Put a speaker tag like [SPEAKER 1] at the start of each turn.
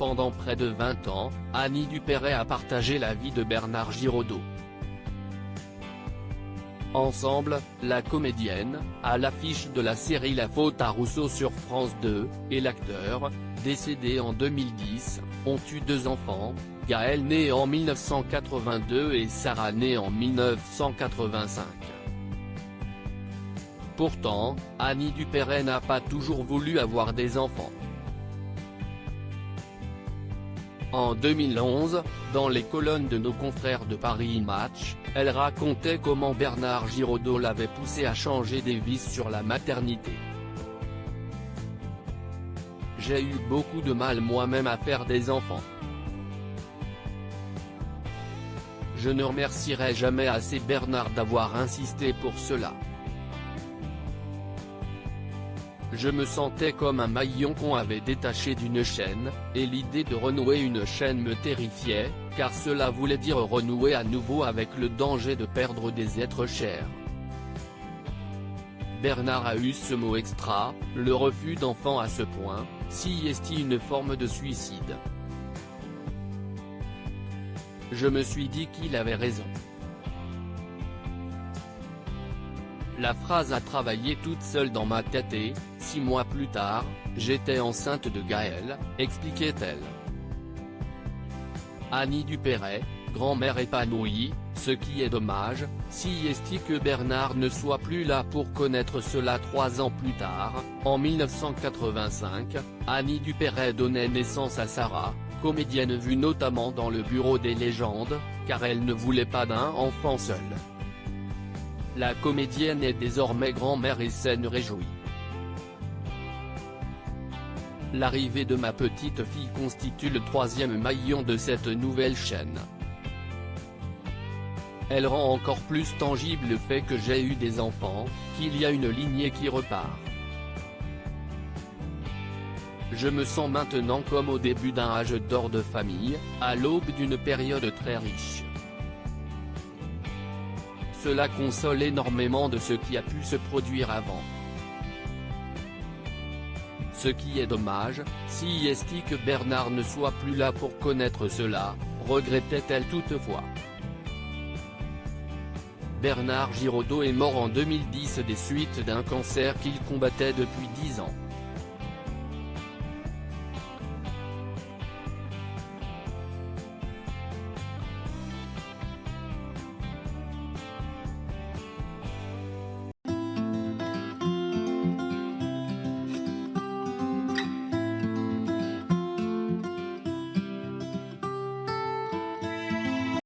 [SPEAKER 1] Pendant près de 20 ans, Annie Dupéret a partagé la vie de Bernard Giraudot. Ensemble, la comédienne, à l'affiche de la série La Faute à Rousseau sur France 2, et l'acteur, décédé en 2010, ont eu 2 enfants, Gaël né en 1982 et Sarah née en 1985. Pourtant, Annie Dupéret n'a pas toujours voulu avoir des enfants. En 2011, dans les colonnes de nos confrères de Paris Match, elle racontait comment Bernard Giraudot l'avait poussée à changer des vis sur la maternité. « J'ai eu beaucoup de mal moi-même à faire des enfants. Je ne remercierai jamais assez Bernard d'avoir insisté pour cela. Je me sentais comme un maillon qu'on avait détaché d'une chaîne, et l'idée de renouer une chaîne me terrifiait, car cela voulait dire renouer à nouveau avec le danger de perdre des êtres chers. » Bernard a eu ce mot extra, le refus d'enfant à ce point, si est-il une forme de suicide. Je me suis dit qu'il avait raison. La phrase a travaillé toute seule dans ma tête et, 6 mois plus tard, j'étais enceinte de Gaël, expliquait-elle. Annie Dupéret, grand-mère épanouie, ce qui est dommage, si est que Bernard ne soit plus là pour connaître cela 3 ans plus tard, en 1985, Annie Dupéret donnait naissance à Sarah, comédienne vue notamment dans Le Bureau des légendes, car elle ne voulait pas d'un enfant seul. La comédienne est désormais grand-mère et s'en réjouit. L'arrivée de ma petite fille constitue le 3e maillon de cette nouvelle chaîne. Elle rend encore plus tangible le fait que j'ai eu des enfants, qu'il y a une lignée qui repart. Je me sens maintenant comme au début d'un âge d'or de famille, à l'aube d'une période très riche. Cela console énormément de ce qui a pu se produire avant. Ce qui est dommage, si est que Bernard ne soit plus là pour connaître cela, regrettait-elle toutefois. Bernard Giraudot est mort en 2010 des suites d'un cancer qu'il combattait depuis 10 ans.